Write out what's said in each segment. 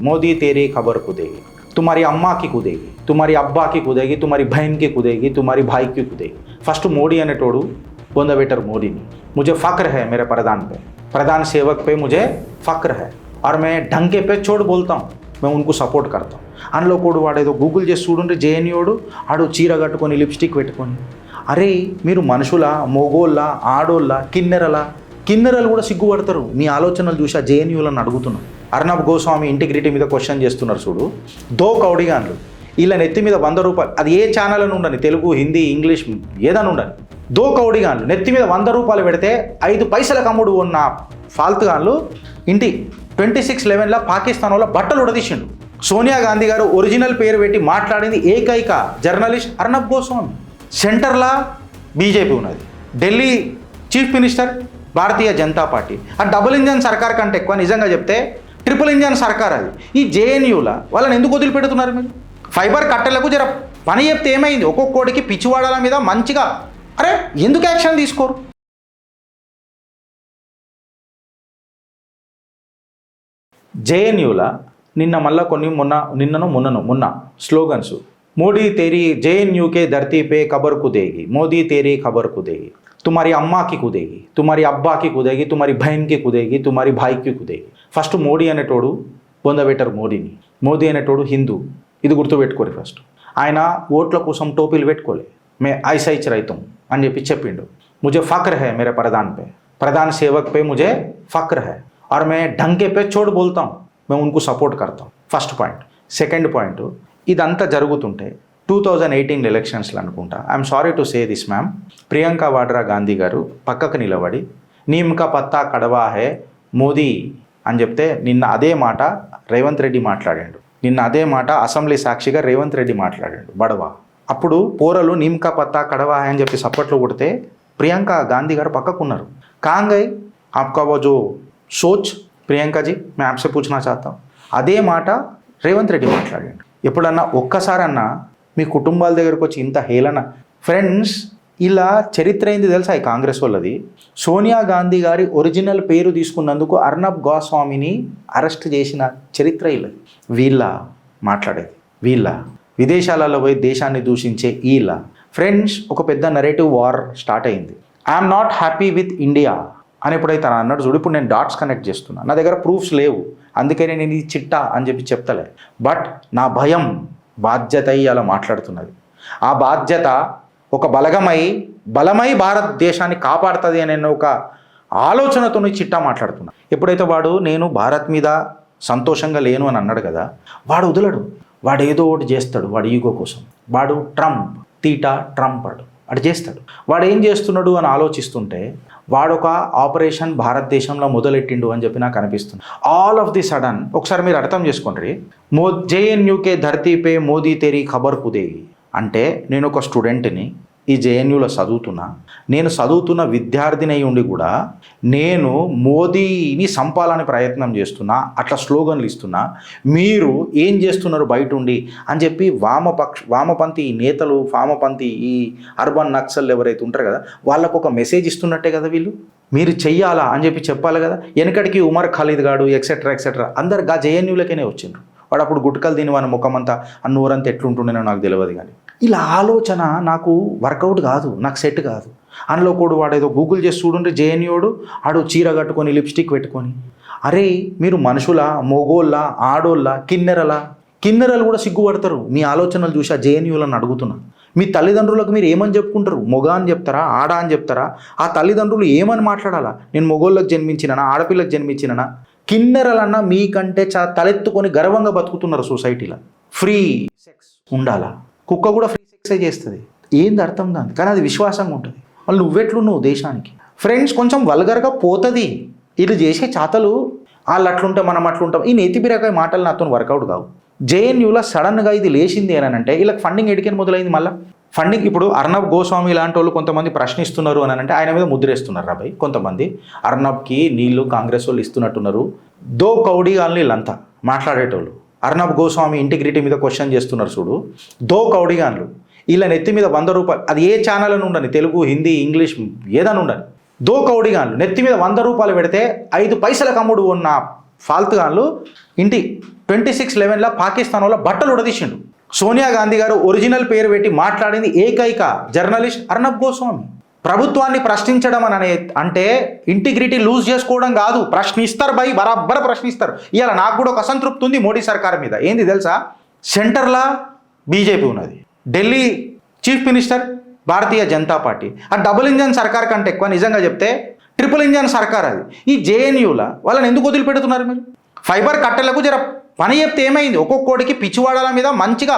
మోదీ తేరీ ఖబర్ కుదేగి, तुम्हारी अम्मा की कुदेगी, तुम्हारी अब्बा की कुदेगी, तुम्हारी बहन की कुदेगी, तुम्हारी भाई की कुदेगी. फर्स्ट मोदी అనేటోడు బొందబెటర్ మోడీని. मुझे फ़ख्र है मेरे प्रधान पे, प्रधान सेवक पे मुझे फ़ख्र है और मैं ढंग पे छोड़ बोलता हूँ, मैं उनको सपोर्ट करता हूँ. అందులో కూడా వాడేదో గూగుల్ చేసి చూడండి, జేఎన్యూడు ఆడు చీర కట్టుకొని లిప్స్టిక్ పెట్టుకొని. అరే మీరు మనుషుల, మొగోళ్ళ, ఆడోళ్ళ, కిన్నెరలు కూడా సిగ్గుపడతారు. మీ ఆలోచనలు చూసి ఆ జేఎన్యూలను అడుగుతున్నాం. అర్నబ్ గోస్వామి ఇంటిగ్రిటీ మీద క్వశ్చన్ చేస్తున్నారు చూడు, దో కౌడిగాన్లు వీళ్ళ నెత్తి మీద 100 రూపాయలు, అది ఏ ఛానల్ అని ఉండని, తెలుగు, హిందీ, ఇంగ్లీష్ ఏదని ఉండని, దో కౌడిగాన్లు నెత్తి మీద 100 రూపాయలు పెడితే 5 పైసలకు అమ్ముడు ఉన్న ఫాల్తుగాన్లు ఇంటి 26/11 పాకిస్తాన్ వల్ల బట్టలు ఉడదీసిండు. సోనియా గాంధీ గారు ఒరిజినల్ పేరు పెట్టి మాట్లాడింది ఏకైక జర్నలిస్ట్ అర్నబ్ గోస్వామి. సెంటర్లా బీజేపీ ఉన్నది, Delhi chief minister Bharatiya Janata party. ఆ డబుల్ ఇంజన్ సర్కార్ కంటే ఎక్కువ నిజంగా చెప్తే ట్రిపుల్ ఇంజన్ సర్కార్ అది. ఈ జేఎన్యూల వాళ్ళని ఎందుకు వదిలిపెడుతున్నారు మీరు? ఫైబర్ కట్టెలకు జర పని చెప్తే ఏమైంది? ఒక్కొక్కడికి పిచ్చివాడాల మీద మంచిగా, అరే ఎందుకు యాక్షన్ తీసుకోరు? జేఎన్యూల నిన్న మళ్ళా కొన్ని మొన్న స్లోగన్స్, మోడీ తేరీ జేఎన్యూకే ధర్తీ పే ఖబర్ కుదేగి, మోదీ తేరీ ఖబర్ కుదేగి, तुम्हारी अम्मा की कुदेगी, तुम्हारी अब्बा की कुदेगी, तुम्हारी बहन की कुदेगी, तुम्हारी भाई की कुदेगी. ఫస్ట్ మోడీ అనేటోడు బొందబెటర్ మోడీని. మోదీ అనేటోడు హిందూ, ఇది గుర్తుపెట్టుకోరు. ఫస్ట్ ఆయన ఓట్ల కోసం టోపీలు పెట్టుకోలే, మే ఐసైచ్ రైతం అని చెప్పిండు. मुझे फ़ख्र है मेरे प्रधान पे, प्रधान सेवक पे मुझे फ़ख्र है और मैं ढंग पे छोड़ बोलता हूँ, मैं उनको सपोर्ट करता हूँ. First point. సెకండ్ పాయింట్, ఇదంతా జరుగుతుంటే 2018 ఎలక్షన్స్లో అనుకుంటా, I'm sorry to say this ma'am, Priyanka Vadra Gandhi garu పక్కకు నిలబడి నీమ్కా పత్తా కడవా హే మోదీ అని చెప్తే నిన్న అదే మాట రేవంత్ రెడ్డి మాట్లాడాడు. నిన్న అదే మాట అసెంబ్లీ సాక్షిగా రేవంత్ రెడ్డి మాట్లాడాడు బడవా. అప్పుడు పోరలు నీమ్కా పత్తా కడవా హే అని చెప్పి సప్పట్లు కొడితే ప్రియాంక గాంధీ గారు పక్కకున్నారు. కాంగై ఆప్కా వో జో సోచ్ ప్రియాంక జీ మే ఆప్సే పూछना चाहता हूं, అదే మాట రేవంత్ రెడ్డి మాట్లాడాడు. ఎప్పుడన్నా ఒక్కసారన్నా మీ కుటుంబాల దగ్గరకు వచ్చి ఇంత హేళన? ఫ్రెండ్స్, ఇలా చరిత్ర అయింది తెలుసా ఈ కాంగ్రెస్ వాళ్ళది. సోనియా గాంధీ గారి ఒరిజినల్ పేరు తీసుకున్నందుకు అర్నబ్ గోస్వామిని అరెస్ట్ చేసిన చరిత్ర ఇలా. వీళ్ళ మాట్లాడేది, వీళ్ళ విదేశాలలో పోయి దేశాన్ని దూషించే వీళ్ళ. ఫ్రెండ్స్, ఒక పెద్ద నెరేటివ్ వార్ స్టార్ట్ అయింది. I'm not happy with India అని ఎప్పుడైతే అన్నాడు చూడు, ఇప్పుడు నేను డాట్స్ కనెక్ట్ చేస్తున్నా, నా దగ్గర ప్రూఫ్స్ లేవు, అందుకనే నేను ఇది చిట్టా అని చెప్పి చెప్తలే. బట్ నా భయం బాధ్యత అలా మాట్లాడుతున్నది. ఆ బాధ్యత ఒక బలమై భారతదేశాన్ని కాపాడుతుంది అనే ఒక ఆలోచనతో చిట్టా మాట్లాడుతున్నా. ఎప్పుడైతే వాడు నేను భారత్ మీద సంతోషంగా లేను అని అన్నాడు కదా, వాడు వదలడు, వాడు ఏదో ఒకటి చేస్తాడు వాడు ఈగో కోసం. వాడు ట్రంప్ అటు చేస్తాడు. వాడు ఏం చేస్తున్నాడు అని ఆలోచిస్తుంటే వాడొక ఆపరేషన్ భారతదేశంలో మొదలెట్టిండు అని చెప్పి నాకు అనిపిస్తుంది. ఆల్ ఆఫ్ ది సడన్ ఒకసారి మీరు అర్థం చేసుకోండి, జేఎన్యూకే ధర్తీ పే మోదీ తేరీ ఖబర్ కుదేగి అంటే, నేను ఒక స్టూడెంట్ని, ఈ జేఎన్యూలో చదువుతున్న విద్యార్థిని అయి ఉండి కూడా నేను మోదీని సంపాలని ప్రయత్నం చేస్తున్నా, అట్లా స్లోగన్లు ఇస్తున్నా, మీరు ఏం చేస్తున్నారు బయట ఉండి అని చెప్పి వామపంథీ నేతలు, వామపంథీ ఈ అర్బన్ నక్సల్ ఎవరైతే ఉంటారు కదా, వాళ్ళకు ఒక మెసేజ్ ఇస్తున్నట్టే కదా వీళ్ళు. మీరు చెయ్యాలా అని చెప్పి చెప్పాలి కదా. వెనకడికి ఉమర్ ఖాలిద్ గాడు ఎక్సెట్రా అందరు గా జేఎన్యూలకైనే వచ్చిండ్రు. వాడు అప్పుడు గుట్కలు తిని వాని ముఖమంతా అన్నూరంతా ఎట్లుంటుండేనో నాకు తెలియదు. కానీ ఇలా ఆలోచన నాకు వర్కౌట్ కాదు, నాకు సెట్ కాదు. అందులో కూడా వాడు ఏదో గూగుల్ చేసి చూడండి, జేఎన్యూడు ఆడు చీర కట్టుకొని లిప్స్టిక్ పెట్టుకొని. అరే మీరు మనుషుల, మొగోళ్ళ, ఆడోళ్ళ, కిన్నెరలు కూడా సిగ్గుపడతారు. మీ ఆలోచనలు చూసి ఆ జేఎన్యూలను అడుగుతున్నా. మీ తల్లిదండ్రులకు మీరు ఏమని చెప్పుకుంటారు? మొగ అని చెప్తారా, ఆడ అని చెప్తారా? ఆ తల్లిదండ్రులు ఏమని మాట్లాడాలా? నేను మొగోళ్ళకి జన్మించిననా, ఆడపిల్లకి జన్మించిననా? కిన్నెరలన్నా మీకంటే తలెత్తుకొని గర్వంగా బతుకుతున్నారు సొసైటీలో. ఫ్రీ సెక్స్ ఉండాలా? కుక్క కూడా ఫ్రీ సెక్సే చేస్తుంది. ఏంది అర్థం దాన్ని? కానీ అది విశ్వాసంగా ఉంటుంది. వాళ్ళు నువ్వు దేశానికి. ఫ్రెండ్స్, కొంచెం వల్గర్గా పోతుంది. వీళ్ళు చేసే చాతలు వాళ్ళు అట్లుంటే మనం అట్లుంటాం. ఈ నేతిబిరకాయ మాటలు నాతో వర్కౌట్ కావు. జేఎన్యూలో సడన్గా ఇది లేచింది ఏనంటే వీళ్ళకి ఫండింగ్ ఎడికని మొదలైంది. మళ్ళీ ఫండింగ్ ఇప్పుడు అర్నబ్ గోస్వామి లాంటి వాళ్ళు కొంతమంది ప్రశ్నిస్తున్నారు అని అంటే ఆయన మీద ముద్రేస్తున్నారు. రాబాయ్ కొంతమంది అర్నబ్కి నీళ్లు కాంగ్రెస్ వాళ్ళు ఇస్తున్నట్టున్నారు. దో కౌడిగాన్లు వీళ్ళంతా మాట్లాడేటోళ్ళు. అర్నబ్ గోస్వామి ఇంటిగ్రిటీ మీద క్వశ్చన్ చేస్తున్నారు చూడు, దో కౌడిగాన్లు వీళ్ళ నెత్తి మీద 100 రూపాయలు, అది ఏ ఛానల్ అని ఉండని, తెలుగు, హిందీ, ఇంగ్లీష్ ఏదని ఉండని, దో కౌడిగాన్లు నెత్తి మీద 100 రూపాయలు పెడితే 5 పైసలకు అమ్ముడు ఉన్న ఫాల్తుగాన్లు ఇంటి 26/11 పాకిస్తాన్ వల్ల బట్టలు ఉడదీసిండు. సోనియా గాంధీ గారు ఒరిజినల్ పేరు పెట్టి మాట్లాడింది ఏకైక జర్నలిస్ట్ అర్నబ్ గోస్వామి. ప్రభుత్వాన్ని ప్రశ్నించడం అంటే ఇంటిగ్రిటీ లూజ్ చేసుకోవడం కాదు. ప్రశ్నిస్తారు భయ్, బరాబర్ ప్రశ్నిస్తారు. ఇవాళ నాకు కూడా ఒక అసంతృప్తి ఉంది మోడీ సర్కార్ మీద. ఏంది తెలుసా? సెంటర్లో బీజేపీ ఉన్నది, Delhi chief minister Bharatiya Janata party. ఆ డబుల్ ఇంజన్ సర్కార్ కంటే ఎక్కువ నిజంగా చెప్తే ట్రిపుల్ ఇంజన్ సర్కార్ అది. ఈ జేఎన్యూలా వాళ్ళని ఎందుకు వదిలిపెడుతున్నారు మీరు? ఫైబర్ కట్టెలకు జర పని చెప్తే ఏమైంది? ఒక్కొక్కడికి పిచ్చివాడల మీద మంచిగా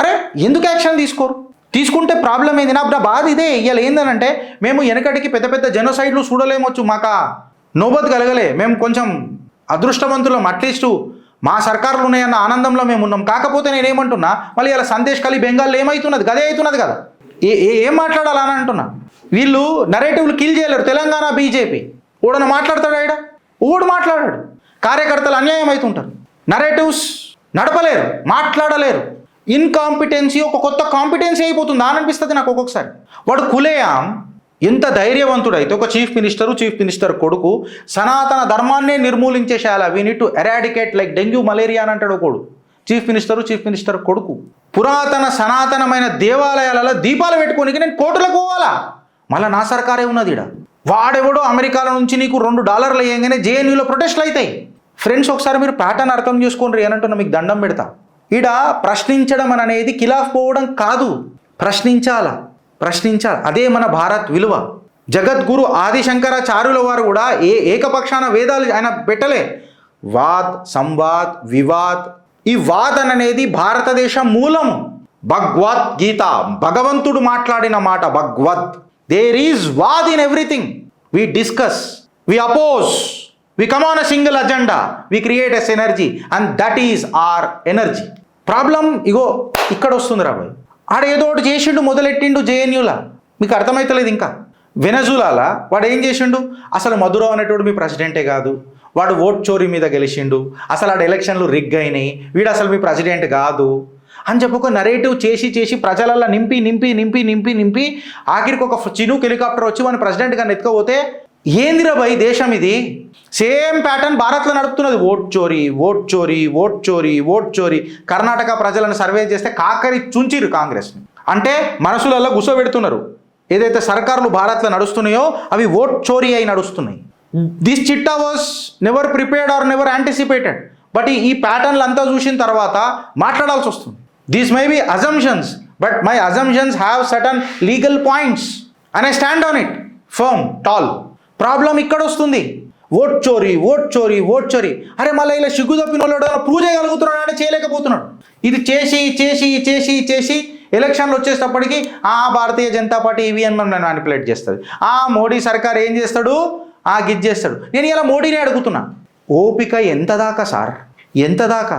అరే ఎందుకు యాక్షన్ తీసుకోరు? తీసుకుంటే ప్రాబ్లం ఏంది? నా బాధ ఇదే. ఇవాళ ఏందనంటే మేము వెనకటికి పెద్ద పెద్ద జెనోసైడ్లు చూడలేమొచ్చు, మాకు నోబత్ కలగలే, మేము కొంచెం అదృష్టవంతులం, అట్లీస్ట్ మా సర్కారులు ఉన్నాయన్న ఆనందంలో మేము ఉన్నాం. కాకపోతే నేనేమంటున్నా, మళ్ళీ ఇలా సందేశ్ ఖలీ బెంగాల్లో ఏమవుతున్నది? గదే అవుతున్నది కదా. ఏం మాట్లాడాలని అంటున్నా. వీళ్ళు నరేటివ్లు కిల్ చేయలేరు. తెలంగాణ బీజేపీ ఓడన మాట్లాడతాడు, ఆయన ఓడు మాట్లాడాడు. కార్యకర్తలు అన్యాయం అవుతుంటారు. నరేటివ్స్ నడపలేరు, మాట్లాడలేరు. ఇన్కాంపిటెన్సీ ఒక కొత్త కాంపిటెన్సీ అయిపోతుంది అని అనిపిస్తుంది నాకు ఒక్కొక్కసారి. వాడు కులేయాం ఎంత ధైర్యవంతుడైతే ఒక చీఫ్ మినిస్టర్ కొడుకు సనాతన ధర్మాన్నే నిర్మూలించేసేయాల, we need to eradicate like dengue malaria అని అంటాడు ఒకడు. చీఫ్ మినిస్టర్ కొడుకు పురాతన సనాతనమైన దేవాలయాలలో దీపాలు పెట్టుకోనికి నేను కోర్టులకు పోవాలా? మళ్ళీ నా సర్కారే ఉన్నది ఈడ. వాడెవడో అమెరికాల నుంచి నీకు $2 వేయంగానే జేఎన్యూలో ప్రొటెస్ట్లు అవుతాయి. ఫ్రెండ్స్, ఒకసారి మీరు ప్యాటర్న్ అర్థం చేసుకోండి ఏనంటున్నా, మీకు దండం పెడతా. ఈడ ప్రశ్నించడం అనేది ఖిలాఫ్ పోవడం కాదు, ప్రశ్నించాలి. అదే మన భారత్ విలువ. జగద్గురు ఆదిశంకరాచార్యుల వారు కూడా ఏకపక్షాన వేదాలు ఆయన పెట్టలే. వాద్, సంవాద్, వివాద్. ఈ వాదన అనేది భారతదేశ మూలము. భగవద్గీత, భగవంతుడు మాట్లాడిన మాట భగవద్. దేర్ ఈజ్ వాద్ in everything. We discuss, we oppose, we come on a single agenda, we create a synergy and that is our energy. Problem ego ఇక్కడ వస్తుంది రాబాయ్. ఆడేదో ఒకటి చేసిండు, మొదలెట్టిండు జేఎన్యూలా. మీకు అర్థమవుతలేదు ఇంకా. వెనజులాలా వాడు ఏం చేసిండు? అసలు మధురో అనేటోడు మీ ప్రెసిడెంటే కాదు, వాడు ఓట్ చోరీ మీద గెలిచిండు, అసలు ఆడ ఎలక్షన్లు రిగ్ అయినాయి, వీడు అసలు మీ ప్రెసిడెంట్ కాదు అని చెప్పి ఒక నరేటివ్ చేసి ప్రజలల్లో నింపి ఆఖరికి ఒక చినుక్ హెలికాప్టర్ వచ్చి మన ప్రెసిడెంట్ గారిని ఎత్తుకపోతే ఏందిరా భయ్ దేశం ఇది? సేమ్ ప్యాటర్న్ భారత్లో నడుపుతున్నది. ఓట్ చోరీ. కర్ణాటక ప్రజలను సర్వే చేస్తే కాకరి చుంచిరు కాంగ్రెస్ని. అంటే మనసులలో గుసపెడుతున్నారు. ఏదైతే సర్కారులు భారత్లో నడుస్తున్నాయో అవి ఓట్ చోరీ అయి నడుస్తున్నాయి. దిస్ చిట్టా was never prepared or never anticipated. But ఈ ప్యాటర్న్లు అంతా చూసిన తర్వాత మాట్లాడాల్సి వస్తుంది. These may be assumptions, but my assumptions have certain legal points and I stand on it firm tall. Problem ఇక్కడ వస్తుంది. ఓట్ చోరీ. అరే మళ్ళీ ఇలా సిగ్గు తప్పిన వాళ్ళు ప్రూవ్ చేయగలుగుతున్నాడు అంటే చేయలేకపోతున్నాడు. ఇది చేసి ఎలక్షన్లు వచ్చేటప్పటికి Bharatiya Janata party EVM manipulate చేస్తుంది. మోడీ సర్కార్ ఏం చేస్తాడు? గిజ్ చేస్తాడు. నేను ఇలా మోడీని అడుగుతున్నా, ఓపిక ఎంత దాకా సార్? ఎంత దాకా?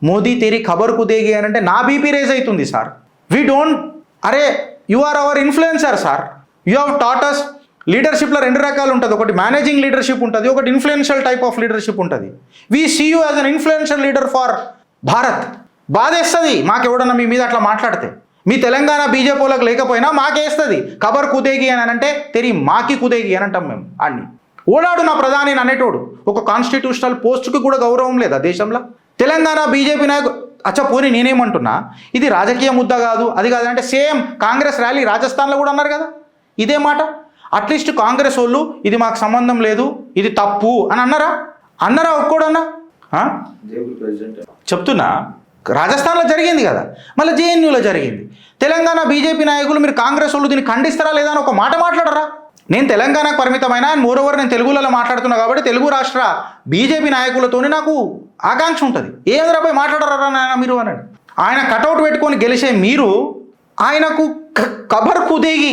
మోదీ తేరీ ఖబర్ కుదేగి అని అంటే నా బీపీ రేజ్ అవుతుంది సార్. వీ డోంట్, అరే you are our influencer sir. You have taught us. లీడర్షిప్లో 2 రకాలు ఉంటుంది. ఒకటి మేనేజింగ్ లీడర్షిప్ ఉంటుంది, ఒకటి ఇన్ఫ్లుయెన్షియల్ టైప్ ఆఫ్ లీడర్షిప్ ఉంటుంది. We see you as an influential leader for Bharat. బాధేస్తుంది మాకెవడన్నా మీ మీద అట్లా మాట్లాడితే. మీ తెలంగాణ బీజేపీ వాళ్ళకి లేకపోయినా మాకేస్తుంది. ఖబర్ కుదేగి అని అంటే తెరి మాకి కుదేగి అని అంటాం మేము. అన్ని ఓడాడు నా ప్రధాని అనేటోడు. ఒక కాన్స్టిట్యూషనల్ పోస్ట్కి కూడా గౌరవం లేదా దేశంలో? తెలంగాణ బీజేపీ నాయకుడు పోనీ నేనేమంటున్నా, ఇది రాజకీయ ముద్ద కాదు, అది కాదంటే సేమ్ కాంగ్రెస్ ర్యాలీ రాజస్థాన్లో కూడా అన్నారు కదా ఇదే మాట. అట్లీస్ట్ కాంగ్రెస్ వాళ్ళు ఇది మాకు సంబంధం లేదు, ఇది తప్పు అని అన్నారా ఒక్కోడన్నా? చెప్తున్నా, రాజస్థాన్లో జరిగింది కదా, మళ్ళీ జేఎన్యూలో జరిగింది. తెలంగాణ బీజేపీ నాయకులు మీరు కాంగ్రెస్ వాళ్ళు దీన్ని ఖండిస్తారా లేదా అని ఒక మాట మాట్లాడరా? నేను తెలంగాణకు పరిమితమైన అండ్ మోరోవర్ నేను తెలుగులలో మాట్లాడుతున్నా కాబట్టి తెలుగు రాష్ట్ర బీజేపీ నాయకులతోని నాకు ఆకాంక్ష ఉంటుంది. ఏమైనా పోయి మాట్లాడరా నాయన మీరు అనండి. ఆయన కటౌట్ పెట్టుకొని గెలిచే మీరు ఆయనకు ఖబర్ కుదేగి,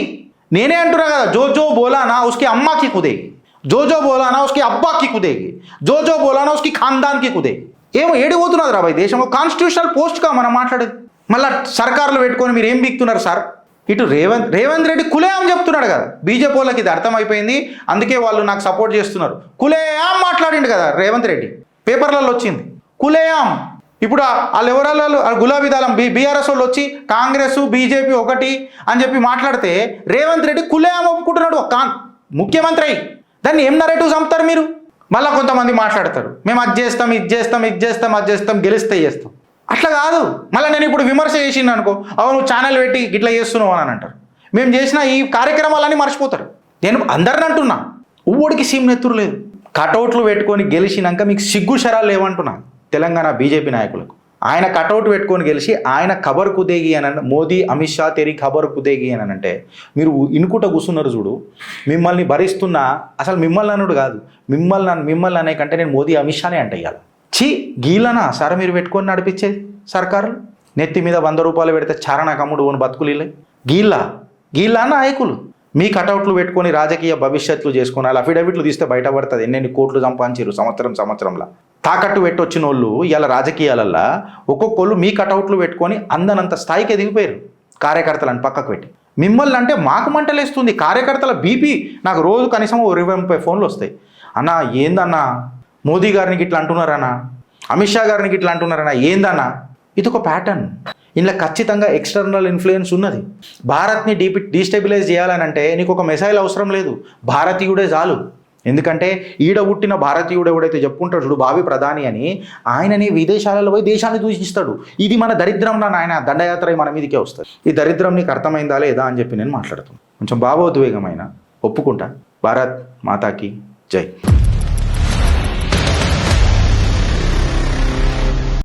నేనే అంటున్నా కదా, జో బోలానా ఉస్కి అమ్మాకి కుదేగి, జో బోలానా ఉస్కి అబ్బాకి కుదేగి, జో బోలానా ఉస్కి ఖాన్దాన్కి కుదేగి. ఏమో ఏడిపోతున్నది రా భాయ్ దేశంలో. కాన్స్టిట్యూషనల్ పోస్ట్గా మనం మాట్లాడేది. మళ్ళీ సర్కారులు పెట్టుకొని మీరు ఏం బీక్తున్నారు సార్? ఇటు రేవంత్ రెడ్డి కులేయాం చెప్తున్నాడు కదా. బీజేపీ వాళ్ళకి ఇది అర్థమైపోయింది, అందుకే వాళ్ళు నాకు సపోర్ట్ చేస్తున్నారు. కులేయాం మాట్లాడిండు కదా రేవంత్ రెడ్డి, పేపర్లలో వచ్చింది కులేయాం. ఇప్పుడు వాళ్ళు ఎవరాళ్ళు గులాబీ దళం బీఆర్ఎస్ వాళ్ళు వచ్చి కాంగ్రెస్ బీజేపీ ఒకటి అని చెప్పి మాట్లాడితే రేవంత్ రెడ్డి కులేయాం ఒప్పుకుంటున్నాడు ముఖ్యమంత్రి అయి. దాన్ని ఏం నరేటివ్ చంపుతారు మీరు? మళ్ళీ కొంతమంది మాట్లాడతారు మేము అది చేస్తాం ఇది చేస్తాం ఇది చేస్తాం అది చేస్తాం గెలిస్తే చేస్తాం. అట్లా కాదు. మళ్ళీ నేను ఇప్పుడు విమర్శ చేసింది అనుకో, అవును నువ్వు ఛానల్ పెట్టి ఇట్లా చేస్తున్నావు అని అంటారు. మేము చేసిన ఈ కార్యక్రమాలన్నీ మర్చిపోతారు. నేను అందరిని అంటున్నా, ఊడికి సీమ్ నెత్తురు లేదు. కటౌట్లు పెట్టుకొని గెలిచినాక మీకు సిగ్గు శరాలు లేవంటున్నా తెలంగాణ బీజేపీ నాయకులకు. ఆయన కటౌట్ పెట్టుకొని గెలిచి ఆయన ఖబర్ కుదేగి అని మోదీ అమిత్ షా తెరి ఖబర్ కుదేగి అని అంటే మీరు ఇనుకుంట కూర్చున్నారు చూడు. మిమ్మల్ని భరిస్తున్నా అసలు మిమ్మల్ని అనుడు కాదు, మిమ్మల్ని అనే కంటే నేను మోదీ అమిత్ షానే అంటే ఇవ్వాలి. గీలనా సార్ మీరు పెట్టుకొని నడిపించేది సర్కారులు? నెత్తి మీద 100 రూపాయలు పెడితే చారణ కమ్ముడు ఓను బతుకులు గీళ్ళ నాయకులు మీ కటౌట్లు పెట్టుకొని రాజకీయ భవిష్యత్తులు చేసుకుని అఫిడవిట్లు తీస్తే బయటపడుతుంది ఎన్నెన్ని కోట్లు సంపాదించారు సంవత్సరంలో. తాకట్టు పెట్టొచ్చిన వాళ్ళు ఇలా రాజకీయాలల్లో ఒక్కొక్కళ్ళు మీ కటౌట్లు పెట్టుకొని అందనంత స్థాయికి ఎదిగిపోయారు. కార్యకర్తలను పక్కకు పెట్టి మిమ్మల్ని అంటే మాకు మంటలేస్తుంది. కార్యకర్తల బీపీ నాకు రోజు కనీసం 20-30 ఫోన్లు వస్తాయి. అన్నా ఏందన్నా మోదీ గారిని ఇట్లా అంటున్నారన్నా, అమిత్ షా గారిని ఇట్లా అంటున్నారన్నా, ఏందన్నా? ఇది ఒక ప్యాటర్న్. ఇందులో ఖచ్చితంగా ఎక్స్టర్నల్ ఇన్ఫ్లుయెన్స్ ఉన్నది. భారత్ని డీస్టెబిలైజ్ చేయాలని అంటే నీకు ఒక మిసైల్ అవసరం లేదు, భారతీయుడే చాలు. ఎందుకంటే ఈడ పుట్టిన భారతీయుడు ఎవడైతే చెప్పుకుంటాడు చూడు భావి ప్రధాని అని, ఆయనని విదేశాలలో పోయి దేశాన్ని దూషిస్తాడు. ఇది మన దరిద్రం నాయన, దండయాత్ర మన మీదకే వస్తుంది. ఈ దరిద్రం నీకు అర్థమైందా లేదా అని చెప్పి నేను మాట్లాడుతున్నాను. కొంచెం భావోద్వేగమైన ఒప్పుకుంటా. భారత్ మాతాకి జై.